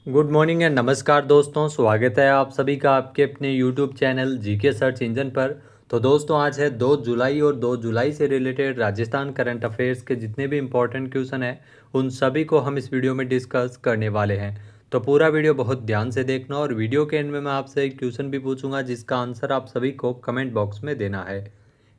Good morning and नमस्कार दोस्तों, स्वागत है आप सभी का आपके अपने YouTube channel GK search engine पर। तो दोस्तों आज है 2 जुलाई और 2 जुलाई से रिलेटेड राजस्थान करंट अफेयर्स के जितने भी इम्पोर्टेंट क्वेश्चन हैं उन सभी को हम इस वीडियो में डिस्कस करने वाले हैं। तो पूरा वीडियो बहुत ध्यान से देखना और वीडियो के एंड में मैं आपसे एक क्वेश्चन भी पूछूंगा जिसका आंसर आप सभी को कमेंट बॉक्स में देना है।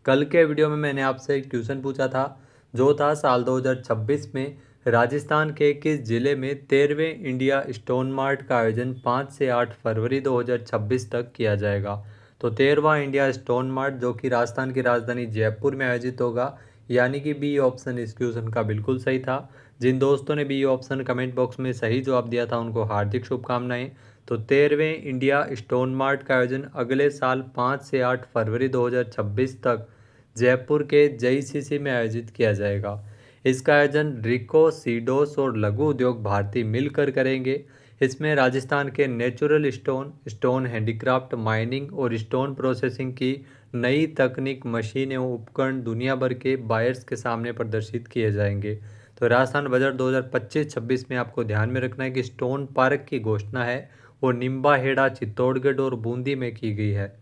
कल के वीडियो में मैंने आपसे एक क्वेश्चन पूछा था जो था साल 2026 में राजस्थान के किस जिले में 13वें इंडिया स्टोन मार्ट का आयोजन 5 से 8 फरवरी 2026 तक किया जाएगा। तो 13वां इंडिया स्टोन मार्ट जो कि राजस्थान की राजधानी जयपुर में आयोजित होगा, यानी कि बी ऑप्शन इस क्वेश्चन का बिल्कुल सही था। जिन दोस्तों ने बी ऑप्शन कमेंट बॉक्स में सही जवाब दिया था उनको हार्दिक शुभकामनाएं। तो 13वें इंडिया स्टोन मार्ट का आयोजन अगले साल 5 से 8 फरवरी 2026 तक जयपुर के जेईसीसी में आयोजित किया जाएगा। इसका आयोजन रिको, सीडोस और लघु उद्योग भारती मिलकर करेंगे। इसमें राजस्थान के natural stone, stone handicraft, mining और स्टोन प्रोसेसिंग की नई तकनीक, मशीन एवं उपकरण दुनिया भर के बायर्स के सामने प्रदर्शित किए जाएंगे। तो राजस्थान बजट 2025-26 में आपको ध्यान में रखना है कि स्टोन पार्क की घोषणा है वो निम्बाहेड़ा, चित्तौड़गढ़ और बूंदी में की गई है।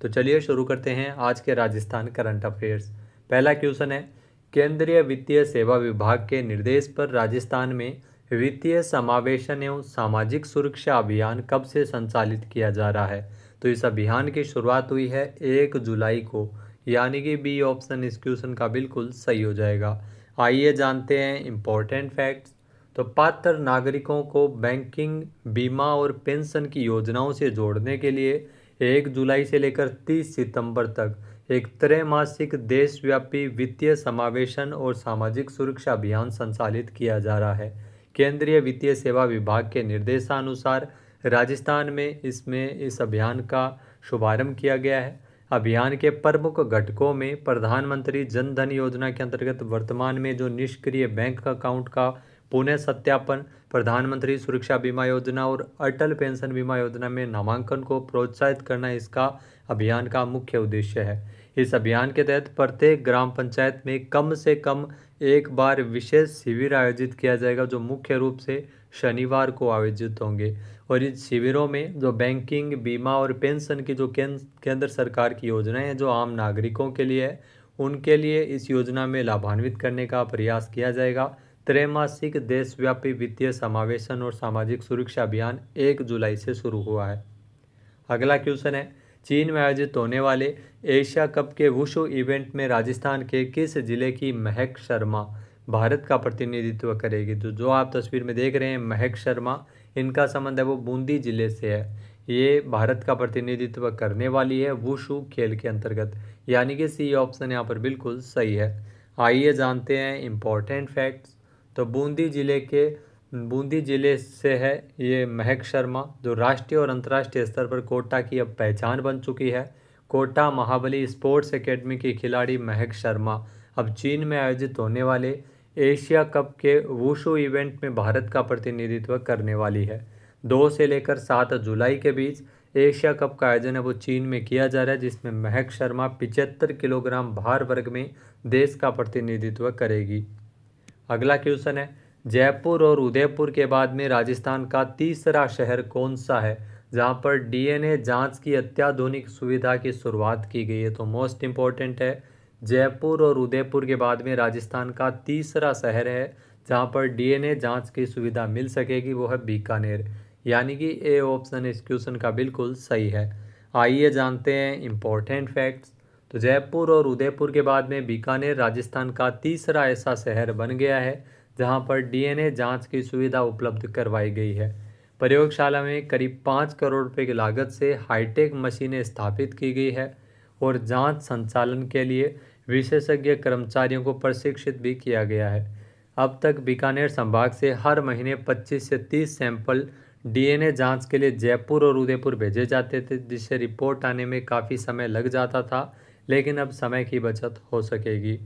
तो चलिए शुरू करते हैं आज के राजस्थान करंट अफेयर्स। पहला क्वेश्चन है, केंद्रीय वित्तीय सेवा विभाग के निर्देश पर राजस्थान में वित्तीय समावेशन एवं सामाजिक सुरक्षा अभियान कब से संचालित किया जा रहा है। तो इस अभियान की शुरुआत हुई है 1 जुलाई को, यानी कि बी ऑप्शन इस क्वेश्चन का बिल्कुल सही हो जाएगा। आइए जानते हैं इम्पोर्टेंट फैक्ट्स। तो पात्र नागरिकों को बैंकिंग, बीमा और पेंशन की योजनाओं से जोड़ने के लिए 1 जुलाई से लेकर 30 सितंबर तक एक त्रैमासिक देशव्यापी वित्तीय समावेशन और सामाजिक सुरक्षा अभियान संचालित किया जा रहा है। केंद्रीय वित्तीय सेवा विभाग के निर्देशानुसार राजस्थान में इस अभियान का शुभारंभ किया गया है। अभियान के प्रमुख घटकों में प्रधानमंत्री जन धन योजना के अंतर्गत वर्तमान में जो निष्क्रिय बैंक अकाउंट का पुनः सत्यापन, प्रधानमंत्री सुरक्षा बीमा योजना और अटल पेंशन बीमा योजना में नामांकन को प्रोत्साहित करना इसका अभियान का मुख्य उद्देश्य है। इस अभियान के तहत प्रत्येक ग्राम पंचायत में कम से कम एक बार विशेष शिविर आयोजित किया जाएगा जो मुख्य रूप से शनिवार को आयोजित होंगे। और इस शिविरों में जो बैंकिंग, बीमा और पेंशन की जो केंद्र सरकार की योजनाएं हैं जो आम नागरिकों के लिए है, उनके लिए इस योजना में लाभान्वित करने का प्रयास किया जाएगा। त्रैमासिक देशव्यापी वित्तीय समावेशन और सामाजिक सुरक्षा अभियान 1 जुलाई से शुरू हुआ है। अगला क्वेश्चन है, चीन में आयोजित होने वाले एशिया कप के वुशु इवेंट में राजस्थान के किस जिले की महक शर्मा भारत का प्रतिनिधित्व करेगी। तो जो आप तस्वीर में देख रहे हैं महक शर्मा, इनका संबंध है वो बूंदी जिले से है। ये भारत का प्रतिनिधित्व करने वाली है वुशु खेल के अंतर्गत, यानी कि सी ऑप्शन यहाँ पर बिल्कुल सही है। आइए जानते हैं इम्पोर्टेंट फैक्ट्स। तो बूंदी जिले से है ये महक शर्मा, जो राष्ट्रीय और अंतर्राष्ट्रीय स्तर पर कोटा की अब पहचान बन चुकी है। कोटा महाबली स्पोर्ट्स एकेडमी की खिलाड़ी महक शर्मा अब चीन में आयोजित होने वाले एशिया कप के वुशु इवेंट में भारत का प्रतिनिधित्व करने वाली है। 2 से लेकर 7 जुलाई के बीच एशिया कप का आयोजन है वो चीन में किया जा रहा है, जिसमें महक शर्मा 75 किलोग्राम भार वर्ग में देश का प्रतिनिधित्व करेगी। अगला क्वेश्चन है, जयपुर और उदयपुर के बाद में राजस्थान का तीसरा शहर कौन सा है जहां पर डीएनए जांच की अत्याधुनिक सुविधा की शुरुआत की गई है। तो मोस्ट इम्पॉर्टेंट है, जयपुर और उदयपुर के बाद में राजस्थान का तीसरा शहर है जहां पर डीएनए जांच की सुविधा मिल सकेगी, वो है बीकानेर, यानी कि ए ऑप्शन इस क्वेश्चन का बिल्कुल सही है। आइए जानते हैं इम्पोर्टेंट फैक्ट्स। तो जयपुर और उदयपुर के बाद में बीकानेर राजस्थान का तीसरा ऐसा शहर बन गया है जहां पर डीएनए जांच की सुविधा उपलब्ध करवाई गई है। प्रयोगशाला में करीब 5 करोड़ रुपए की लागत से हाईटेक मशीनें स्थापित की गई है और जांच संचालन के लिए विशेषज्ञ कर्मचारियों को प्रशिक्षित भी किया गया है। अब तक बीकानेर संभाग से हर महीने 25 से 30 सैंपल डीएनए जांच के लिए जयपुर और उदयपुर भेजे जाते थे, जिससे रिपोर्ट आने में काफ़ी समय लग जाता था, लेकिन अब समय की बचत हो सकेगी।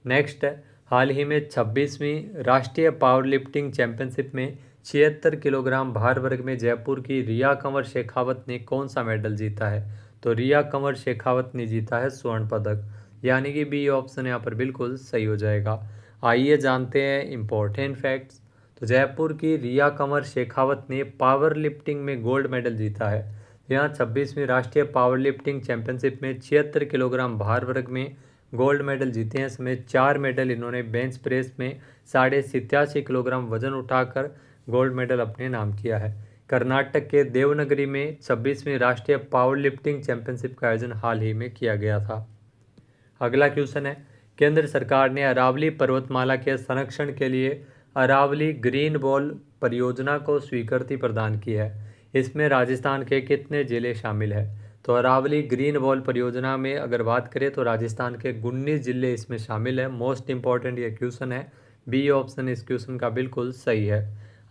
नेक्स्ट है, हाल ही में 26वीं राष्ट्रीय पावर लिफ्टिंग चैंपियनशिप में 76 किलोग्राम भार वर्ग में जयपुर की रिया कंवर शेखावत ने कौन सा मेडल जीता है। तो रिया कंवर शेखावत ने जीता है स्वर्ण पदक, यानी कि बी ऑप्शन यहाँ पर बिल्कुल सही हो जाएगा। आइए जानते हैं इम्पोर्टेंट फैक्ट्स। तो जयपुर की रिया कंवर शेखावत ने पावर लिफ्टिंग में गोल्ड मेडल जीता है। यहाँ 26वीं राष्ट्रीय पावर लिफ्टिंग चैंपियनशिप में 76 किलोग्राम भार वर्ग में गोल्ड मेडल जीते हैं। इसमें 4 मेडल इन्होंने बेंच प्रेस में 87.5 किलोग्राम वजन उठाकर गोल्ड मेडल अपने नाम किया है। कर्नाटक के देवनगरी में 26वीं राष्ट्रीय पावर लिफ्टिंग चैंपियनशिप का आयोजन हाल ही में किया गया था। अगला क्वेश्चन है, केंद्र सरकार ने अरावली पर्वतमाला के संरक्षण के लिए अरावली ग्रीन वॉल परियोजना को स्वीकृति प्रदान की है। इसमें राजस्थान के कितने जिले शामिल हैं? तो अरावली ग्रीन वॉल परियोजना में अगर बात करें तो राजस्थान के 19 जिले इसमें शामिल है। मोस्ट इंपॉर्टेंट ये क्वेश्चन है, बी ऑप्शन इस क्वेश्चन का बिल्कुल सही है।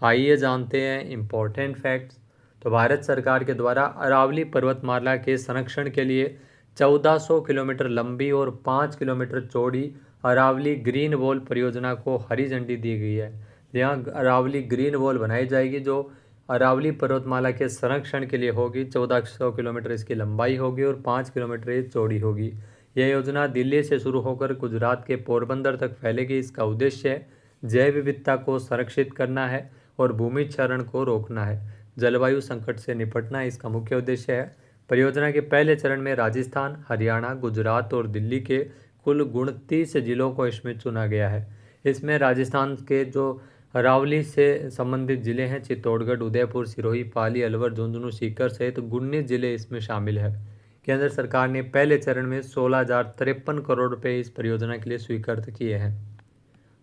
आइए जानते हैं इम्पोर्टेंट फैक्ट्स। तो भारत सरकार के द्वारा अरावली पर्वतमाला के संरक्षण के लिए 1400 किलोमीटर लंबी और 5 किलोमीटर चौड़ी अरावली ग्रीन वॉल परियोजना को हरी झंडी दी गई है। यहाँ अरावली ग्रीन वॉल बनाई जाएगी जो अरावली पर्वतमाला के संरक्षण के लिए होगी। 1400 किलोमीटर इसकी लंबाई होगी और 5 किलोमीटर ये चौड़ी होगी। यह योजना दिल्ली से शुरू होकर गुजरात के पोरबंदर तक फैलेगी। इसका उद्देश्य जैव विविधता को संरक्षित करना है और भूमि क्षरण को रोकना है। जलवायु संकट से निपटना इसका मुख्य उद्देश्य है। परियोजना के पहले चरण में राजस्थान, हरियाणा, गुजरात और दिल्ली के कुल 29 जिलों को इसमें चुना गया है। इसमें राजस्थान के जो अरावली से संबंधित जिले हैं चित्तौड़गढ़, उदयपुर, सिरोही, पाली, अलवर, झुंझुनू, सीकर सहित 19 जिले इसमें शामिल है। केंद्र सरकार ने पहले चरण में 16,053 करोड़ रुपए इस परियोजना के लिए स्वीकृत किए हैं।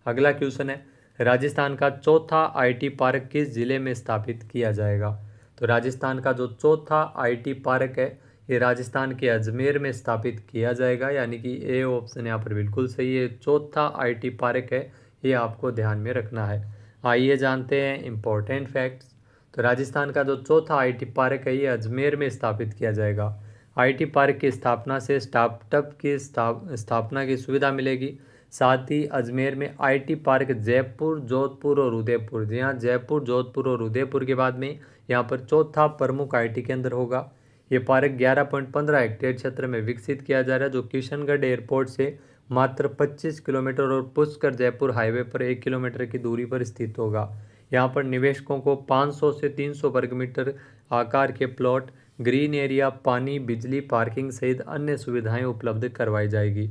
अगला क्वेश्चन है, राजस्थान का चौथा आईटी पार्क किस जिले में स्थापित किया जाएगा? तो राजस्थान का जो चौथा आईटी पार्क है ये राजस्थान के अजमेर में स्थापित किया जाएगा, यानी कि ए ऑप्शन यहाँ पर बिल्कुल सही है। चौथा आईटी पार्क है, ये आपको ध्यान में रखना है। आइए जानते हैं इम्पोर्टेंट फैक्ट्स। तो राजस्थान का जो चौथा आईटी पार्क है ये अजमेर में स्थापित किया जाएगा। आईटी पार्क की स्थापना से स्टार्टअप की स्थापना की सुविधा मिलेगी। साथ ही अजमेर में आईटी पार्क जयपुर, जोधपुर और उदयपुर, जी हाँ जयपुर, जोधपुर और उदयपुर के बाद में यहाँ पर चौथा प्रमुख आईटी केंद्र होगा। ये पार्क 11.15 हेक्टेयर क्षेत्र में विकसित किया जा रहा है जो किशनगढ़ एयरपोर्ट से मात्र 25 किलोमीटर और पुष्कर जयपुर हाईवे पर 1 किलोमीटर की दूरी पर स्थित होगा। यहाँ पर निवेशकों को 500 से 300 वर्ग मीटर आकार के प्लॉट, ग्रीन एरिया, पानी, बिजली, पार्किंग सहित अन्य सुविधाएं उपलब्ध करवाई जाएगी।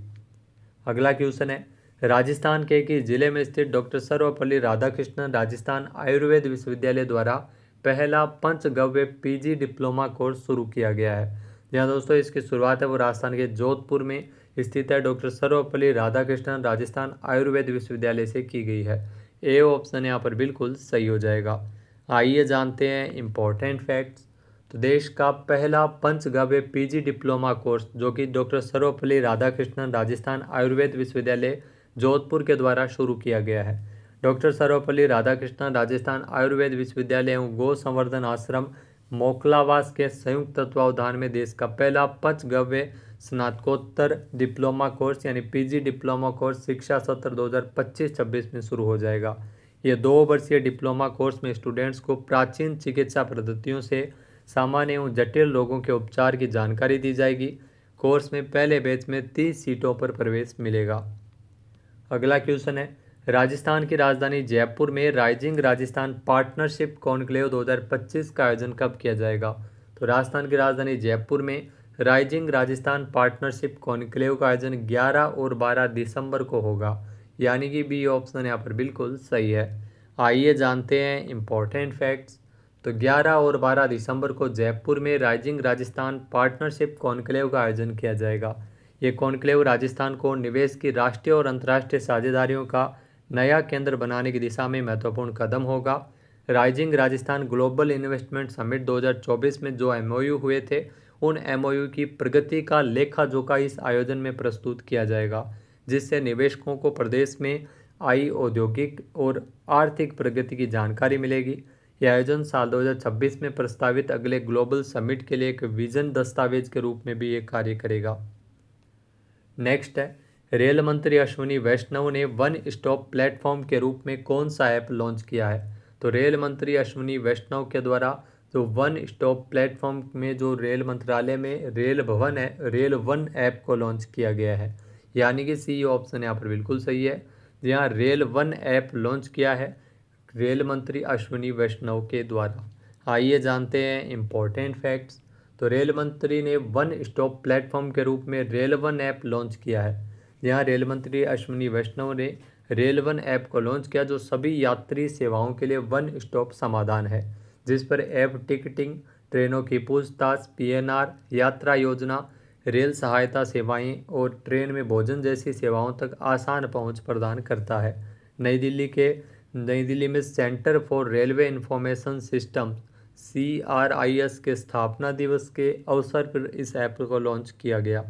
अगला क्वेश्चन है, राजस्थान के किस जिले में स्थित डॉक्टर सर्वपल्ली राधाकृष्णन राजस्थान आयुर्वेद विश्वविद्यालय द्वारा पहला पंचगव्य पीजी डिप्लोमा कोर्स शुरू किया गया है? जहाँ दोस्तों इसकी शुरुआत है वो राजस्थान के जोधपुर में स्थित है। डॉक्टर सर्वपल्ली राधाकृष्णन राजस्थान आयुर्वेद विश्वविद्यालय से की गई है। ए ऑप्शन यहाँ पर बिल्कुल सही हो जाएगा। आइए जानते हैं इम्पोर्टेंट फैक्ट्स। तो देश का पहला पंचगव्य पीजी डिप्लोमा कोर्स जो कि डॉक्टर सर्वपल्ली राधाकृष्णन राजस्थान आयुर्वेद विश्वविद्यालय जोधपुर के द्वारा शुरू किया गया है। डॉक्टर सर्वपल्ली राधाकृष्णन राजस्थान आयुर्वेद विश्वविद्यालय एवं गौ संवर्धन आश्रम मोखलावास के संयुक्त तत्वावधान में देश का पहला पंचगव्य स्नातकोत्तर डिप्लोमा कोर्स यानी पीजी डिप्लोमा कोर्स शिक्षा सत्र 2025-26 में शुरू हो जाएगा। ये 2 वर्षीय डिप्लोमा कोर्स में स्टूडेंट्स को प्राचीन चिकित्सा पद्धतियों से सामान्य एवं जटिल रोगों के उपचार की जानकारी दी जाएगी। कोर्स में पहले बैच में 30 सीटों पर प्रवेश मिलेगा। अगला क्वेश्चन है, राजस्थान की राजधानी जयपुर में राइजिंग राजस्थान पार्टनरशिप कॉन्क्लेव 2025 का आयोजन कब किया जाएगा? तो राजस्थान की राजधानी जयपुर में राइजिंग राजस्थान पार्टनरशिप कॉन्क्लेव का आयोजन 11 और 12 दिसंबर को होगा, यानी कि बी ऑप्शन यहाँ पर बिल्कुल सही है। आइए जानते हैं इम्पोर्टेंट फैक्ट्स। तो 11 और 12 दिसंबर को जयपुर में राइजिंग राजस्थान पार्टनरशिप कॉन्क्लेव का आयोजन किया जाएगा। ये कॉन्क्लेव राजस्थान को निवेश की राष्ट्रीय और अंतर्राष्ट्रीय साझेदारियों का नया केंद्र बनाने की दिशा में महत्वपूर्ण कदम होगा। Rising Rajasthan global investment summit 2024 में जो एमओयू हुए थे उन एमओयू की प्रगति का लेखा जोखा इस आयोजन में प्रस्तुत किया जाएगा, जिससे निवेशकों को प्रदेश में आई औद्योगिक और आर्थिक प्रगति की जानकारी मिलेगी। यह आयोजन साल 2026 में प्रस्तावित अगले ग्लोबल समिट के लिए एक विजन दस्तावेज के रूप में भी ये कार्य करेगा। नेक्स्ट है, रेल मंत्री अश्विनी वैष्णव ने वन स्टॉप प्लेटफॉर्म के रूप में कौन सा ऐप लॉन्च किया है? तो रेल मंत्री अश्विनी वैष्णव के द्वारा जो वन स्टॉप प्लेटफॉर्म में जो रेल मंत्रालय में रेल भवन है, रेल वन ऐप को लॉन्च किया गया है, यानी कि सी ऑप्शन यहाँ पर बिल्कुल सही है। जी हाँ, रेल वन ऐप लॉन्च किया है। रेल मंत्री अश्विनी वैष्णव के द्वारा। आइए जानते हैं इम्पोर्टेंट फैक्ट्स। तो रेल मंत्री ने वन स्टॉप प्लेटफॉर्म के रूप में रेल वन ऐप लॉन्च किया है। यहाँ रेल मंत्री अश्विनी वैष्णव ने रेल वन ऐप को लॉन्च किया, जो सभी यात्री सेवाओं के लिए वन स्टॉप समाधान है, जिस पर ऐप टिकटिंग, ट्रेनों की पूछताछ, पीएनआर, यात्रा योजना, रेल सहायता सेवाएं और ट्रेन में भोजन जैसी सेवाओं तक आसान पहुंच प्रदान करता है। नई दिल्ली में centre for railway information system CRIS के स्थापना दिवस के अवसर पर इस ऐप को लॉन्च किया गया।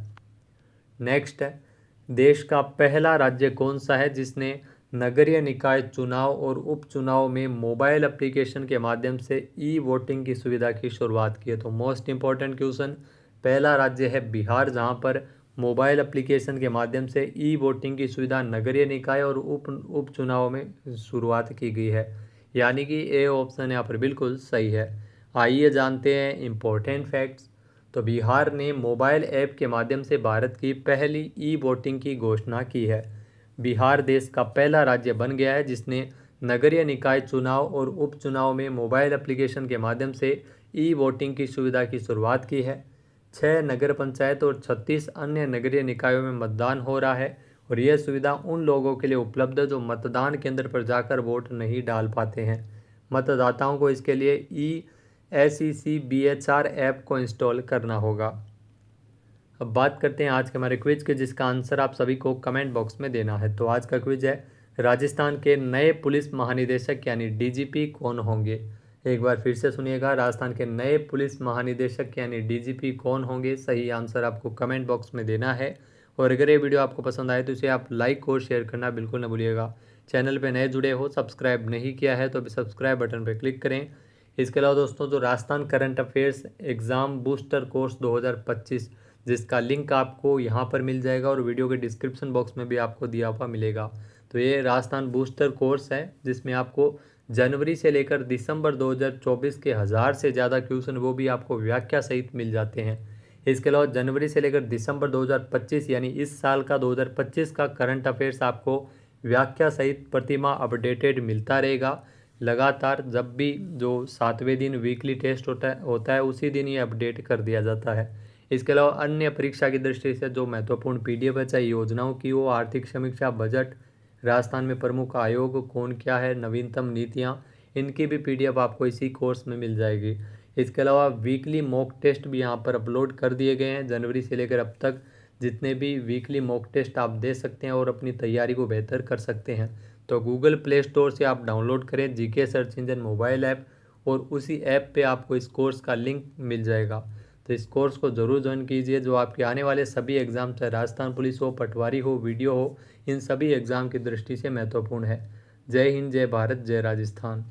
नेक्स्ट है, देश का पहला राज्य कौन सा है जिसने नगरीय निकाय चुनाव और उपचुनाव में मोबाइल एप्लीकेशन के माध्यम से वोटिंग की सुविधा की शुरुआत की है? तो मोस्ट इम्पॉर्टेंट क्वेश्चन, पहला राज्य है बिहार, जहां पर मोबाइल एप्लीकेशन के माध्यम से वोटिंग की सुविधा नगरीय निकाय और उपचुनाव में शुरुआत की गई है, यानी कि ए ऑप्शन यहाँ पर बिल्कुल सही है। आइए जानते हैं इम्पोर्टेंट फैक्ट्स। तो बिहार ने मोबाइल ऐप के माध्यम से भारत की पहली वोटिंग की घोषणा की है। बिहार देश का पहला राज्य बन गया है जिसने नगरीय निकाय चुनाव और उपचुनाव में मोबाइल एप्लीकेशन के माध्यम से वोटिंग की सुविधा की शुरुआत की है। 6 नगर पंचायत और 36 अन्य नगरीय निकायों में मतदान हो रहा है और यह सुविधा उन लोगों के लिए उपलब्ध है जो मतदान केंद्र पर जाकर वोट नहीं डाल पाते हैं। मतदाताओं को इसके लिए SEC BHR ऐप को इंस्टॉल करना होगा। अब बात करते हैं आज के हमारे क्विज के, जिसका आंसर आप सभी को कमेंट बॉक्स में देना है। तो आज का क्विज है, राजस्थान के नए पुलिस महानिदेशक यानी DGP कौन होंगे? एक बार फिर से सुनिएगा, राजस्थान के नए पुलिस महानिदेशक यानी DGP कौन होंगे? सही आंसर आपको कमेंट बॉक्स में देना है। और अगर ये वीडियो आपको पसंद आए तो इसे आप लाइक और शेयर करना बिल्कुल न भूलिएगा। चैनल पर नए जुड़े हो, सब्सक्राइब नहीं किया है तो अभी सब्सक्राइब बटन पर क्लिक करें। इसके अलावा दोस्तों, जो Rajasthan current affairs exam booster course 2025, जिसका लिंक आपको यहाँ पर मिल जाएगा और वीडियो के डिस्क्रिप्शन बॉक्स में भी आपको दिया हुआ मिलेगा। तो ये राजस्थान बूस्टर कोर्स है जिसमें आपको जनवरी से लेकर दिसंबर 2024 के 1000 से ज़्यादा क्वेश्चन वो भी आपको व्याख्या सहित मिल जाते हैं। इसके अलावा जनवरी से लेकर दिसंबर 2025 यानी इस साल का 2025 का करंट अफेयर्स आपको व्याख्या सहित प्रतिमाह अपडेटेड मिलता रहेगा। लगातार जब भी जो 7वें दिन वीकली टेस्ट होता है उसी दिन ये अपडेट कर दिया जाता है। इसके अलावा अन्य परीक्षा की दृष्टि से जो महत्वपूर्ण PDF है, चाहे योजनाओं की हो, आर्थिक समीक्षा, बजट, राजस्थान में प्रमुख आयोग कौन क्या है, नवीनतम नीतियाँ, इनकी भी PDF आपको इसी कोर्स में मिल जाएगी। इसके अलावा वीकली मॉक टेस्ट भी यहाँ पर अपलोड कर दिए गए हैं। जनवरी से लेकर अब तक जितने भी वीकली मॉक टेस्ट आप दे सकते हैं और अपनी तैयारी को बेहतर कर सकते हैं। तो गूगल प्ले स्टोर से आप डाउनलोड करें GK search engine mobile app, और उसी ऐप पे आपको इस कोर्स का लिंक मिल जाएगा। तो इस कोर्स को ज़रूर ज्वाइन कीजिए, जो आपके आने वाले सभी एग्ज़ाम, चाहे राजस्थान पुलिस हो, पटवारी हो, वीडियो हो, इन सभी एग्ज़ाम की दृष्टि से महत्वपूर्ण है। जय हिंद, जय भारत, जय राजस्थान।